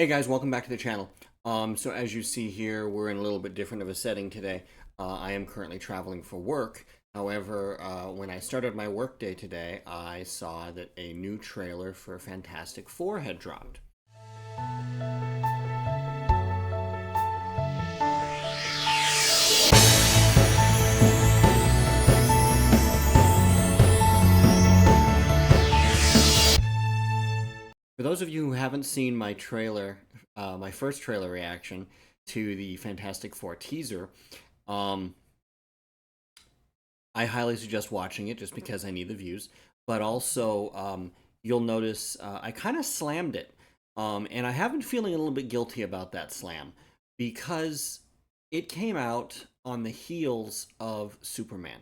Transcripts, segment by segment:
Hey guys, welcome back to the channel. So as you see here, we're in a little bit different of a setting today. I am currently traveling for work. However, when I started my work day today, I saw that a new trailer for Fantastic Four had dropped. For those of you who haven't seen my trailer, my first trailer reaction to the Fantastic Four teaser, um, I highly suggest watching it just because I need the views. But also, you'll notice I kind of slammed it. And I have been feeling a little bit guilty about that slam because it came out on the heels of Superman.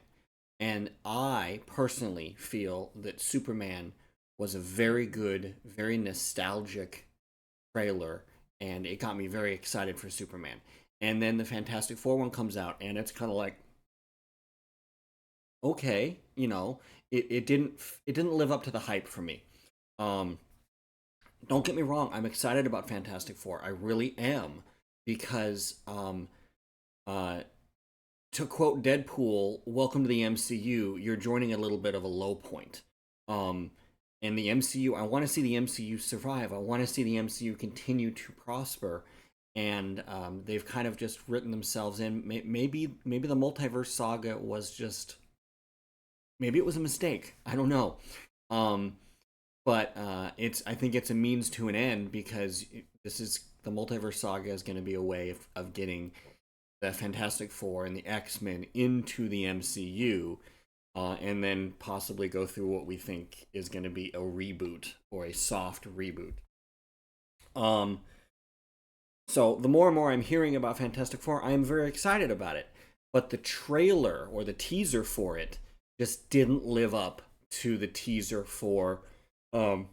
And I personally feel that Superman was a very good, very nostalgic trailer, and it got me very excited for Superman. And then the Fantastic Four one comes out, and it's kind of like, okay, it didn't live up to the hype for me. Um, don't get me wrong, I'm excited about Fantastic Four. I really am because uh, to quote Deadpool, "Welcome to the MCU. You're joining a little bit of a low point." Um, and the MCU, I want to see the MCU survive. I want to see the MCU continue to prosper. And they've kind of just written themselves in. Maybe the multiverse saga was just maybe it was a mistake. I don't know. Um, but it's I think it's a means to an end because this is the multiverse saga is going to be a way of getting the Fantastic Four and the X-Men into the MCU, and then possibly go through what we think is going to be a reboot or a soft reboot. Um, so the more and more I'm hearing about Fantastic Four, I am very excited about it. But the trailer or the teaser for it just didn't live up to the teaser for um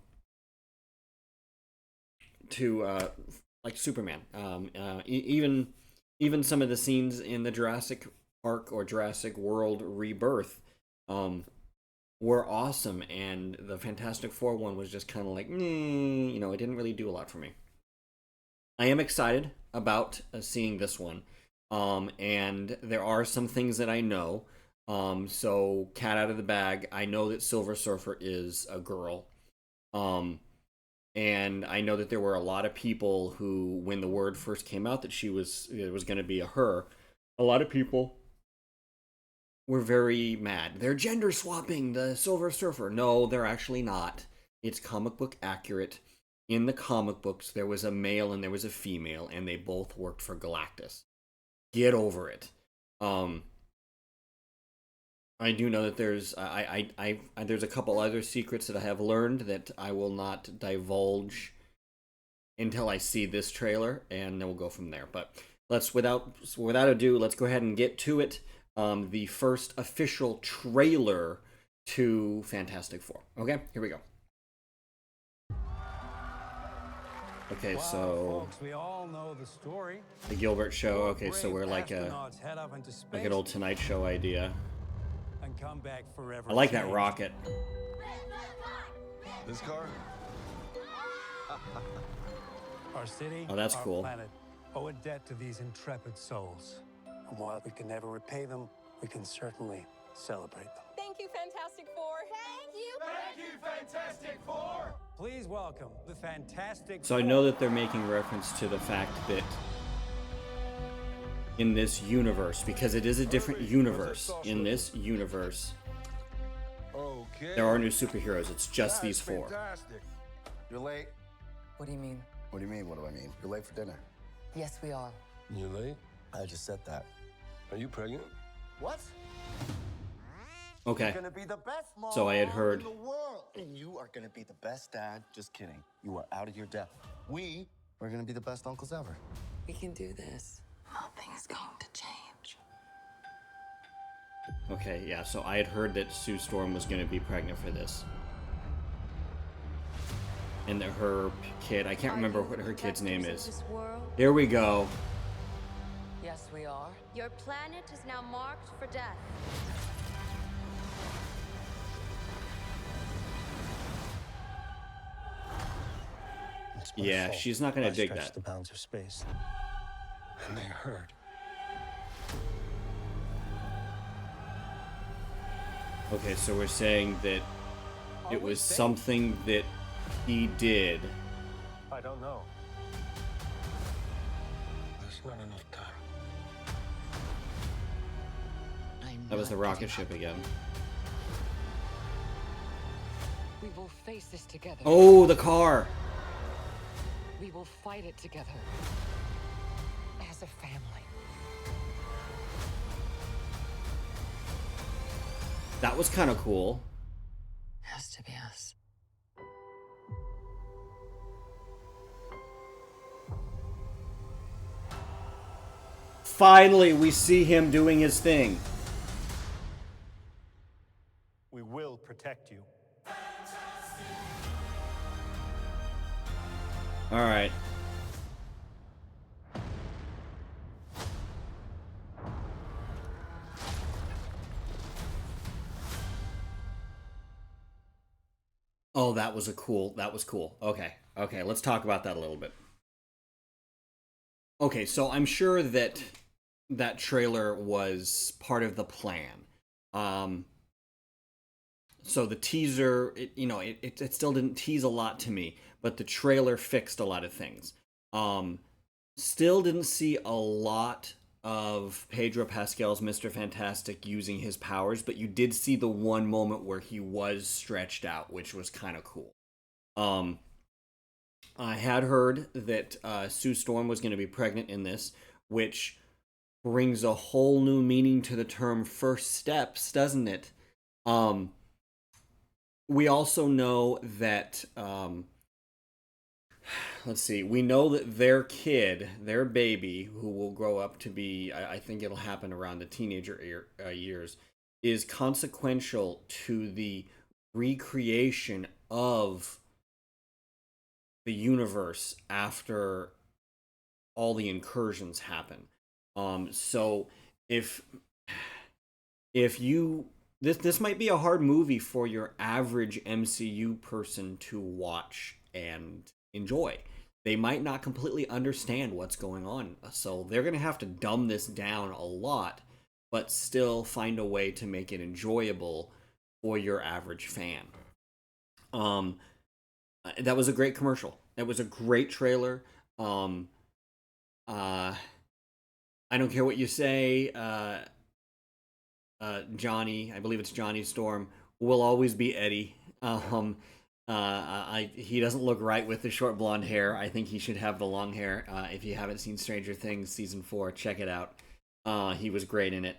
to like Superman. Even some of the scenes in the Jurassic Park or Jurassic World Rebirth um were awesome, and the Fantastic Four one was just kind of like, it didn't really do a lot for me. I am excited about seeing this one, and there are some things that I know. So cat out of the bag. I know that Silver Surfer is a girl. Um, and I know that there were a lot of people who, when the word first came out that it was going to be a her, a lot of people were very mad. They're gender swapping the Silver Surfer. No, they're actually not. It's comic book accurate. In the comic books, there was a male and there was a female, and they both worked for Galactus. Get over it. Um, I do know that there's a couple other secrets that I have learned that I will not divulge until I see this trailer, and then we'll go from there. But without ado, let's go ahead and get to it. The first official trailer to Fantastic Four. Okay, here we go. Okay, so folks, we all know the story. the Gilbert Show. Okay, so we're like an old Tonight Show idea. And come back forever. I like that rocket. This car? Our city, Oh, that's our cool. planet owe a debt to these intrepid souls. And while we can never repay them, we can certainly celebrate them. Thank you, Fantastic Four. Thank you. Thank you, Fantastic Four! Please welcome the Fantastic So I know that they're making reference to the fact that in this universe, because it is a different universe, in this universe, Okay. there are new superheroes. It's just these four. Fantastic. You're late. What do you mean? What do you mean? What do I mean? You're late for dinner. Yes, we are. You're late? I just said that. Are you pregnant? What? Okay. You're gonna be the best mom So I had heard. in the world. And you are gonna be the best dad. Just kidding. You are out of your depth. We are gonna be the best uncles ever. We can do this. Nothing's going to change. Okay, yeah, so I had heard that Sue Storm was going to be pregnant for this. And that her kid, I can't remember what her kid's name is. This world, Here we go. Yes, we are. your planet is now marked for death. moments when Yeah, a foe she's not gonna might dig stretch that. the bounds of space. And they heard. Okay, so we're saying that it was something that he did. I don't know. There's not enough time. That was the rocket ship again. We will face this together. Oh, the car! We will fight it together. As a family. That was kind of cool. Has to be us. Finally, we see him doing his thing. We will protect you. All right. Oh, that was cool. Okay, let's talk about that a little bit. Okay, so I'm sure that that trailer was part of the plan. So the teaser, it still didn't tease a lot to me, but the trailer fixed a lot of things. Still didn't see a lot of Pedro Pascal's Mr. Fantastic using his powers, but you did see the one moment where he was stretched out, which was kind of cool. I had heard that Sue Storm was going to be pregnant in this, which brings a whole new meaning to the term first steps, doesn't it? We also know that, let's see, we know that their kid, their baby, who will grow up to be, I think it'll happen around the teenager years, is consequential to the recreation of the universe after all the incursions happen. So if you this might be a hard movie for your average MCU person to watch and enjoy. They might not completely understand what's going on, so they're going to have to dumb this down a lot, but still find a way to make it enjoyable for your average fan. That was a great commercial. That was a great trailer. I don't care what you say. Johnny, I believe it's Johnny Storm, will always be Eddie. He doesn't look right with the short blonde hair. I think he should have the long hair. If you haven't seen Stranger Things season 4, check it out. He was great in it.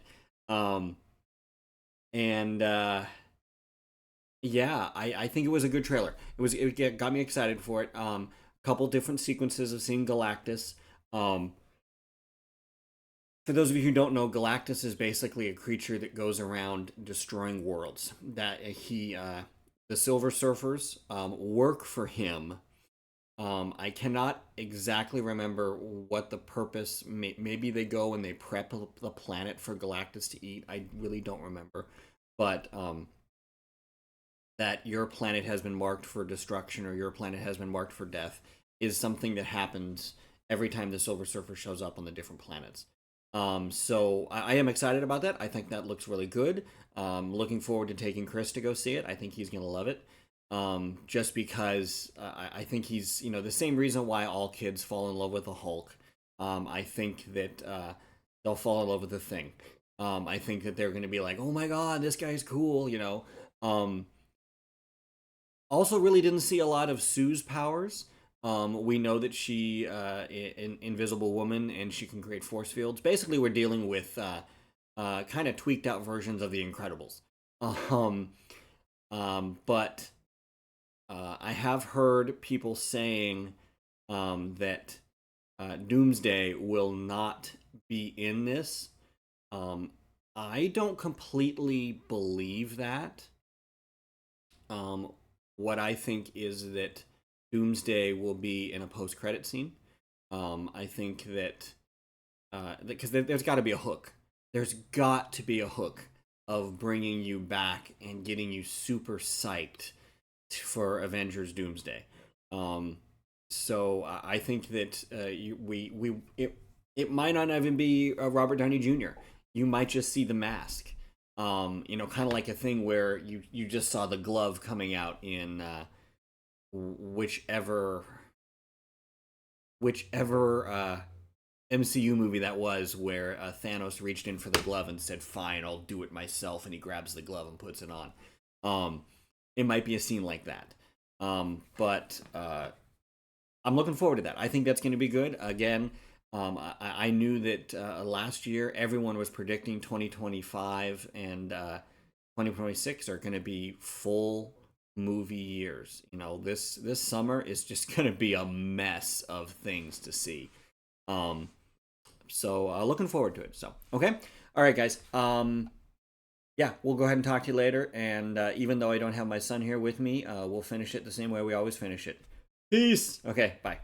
Yeah, I think it was a good trailer. It got me excited for it. A couple different sequences of seeing Galactus. For those of you who don't know, Galactus is basically a creature that goes around destroying worlds. That the Silver Surfers work for him. I cannot exactly remember what the purpose. Maybe they go and they prep the planet for Galactus to eat. I really don't remember, but that your planet has been marked for destruction or your planet has been marked for death is something that happens every time the Silver Surfer shows up on the different planets. So I am excited about that. I think that looks really good. Looking forward to taking Chris to go see it. I think he's going to love it. Just because I think he's, the same reason why all kids fall in love with the Hulk. I think that they'll fall in love with the Thing. I think that they're going to be like, oh my God, this guy's cool, Also really didn't see a lot of Sue's powers. We know that she an invisible woman and she can create force fields. Basically, we're dealing with kind of tweaked out versions of the Incredibles. But I have heard people saying that Doomsday will not be in this. I don't completely believe that. What I think is that Doomsday will be in a post-credit scene. I think that because there's got to be a hook. There's got to be a hook of bringing you back and getting you super psyched for Avengers Doomsday. So I think that it might not even be Robert Downey Jr. You might just see the mask. Kind of like a thing where you just saw the glove coming out in whichever MCU movie that was, where Thanos reached in for the glove and said, "Fine, I'll do it myself," and he grabs the glove and puts it on. It might be a scene like that. But I'm looking forward to that. I think that's going to be good. Again, I knew that last year everyone was predicting 2025 and 2026 are going to be full movie years. This summer is just going to be a mess of things to see. So looking forward to it. So, okay. All right, guys. Yeah, we'll go ahead and talk to you later. And even though I don't have my son here with me, we'll finish it the same way we always finish it. Peace. Okay, bye.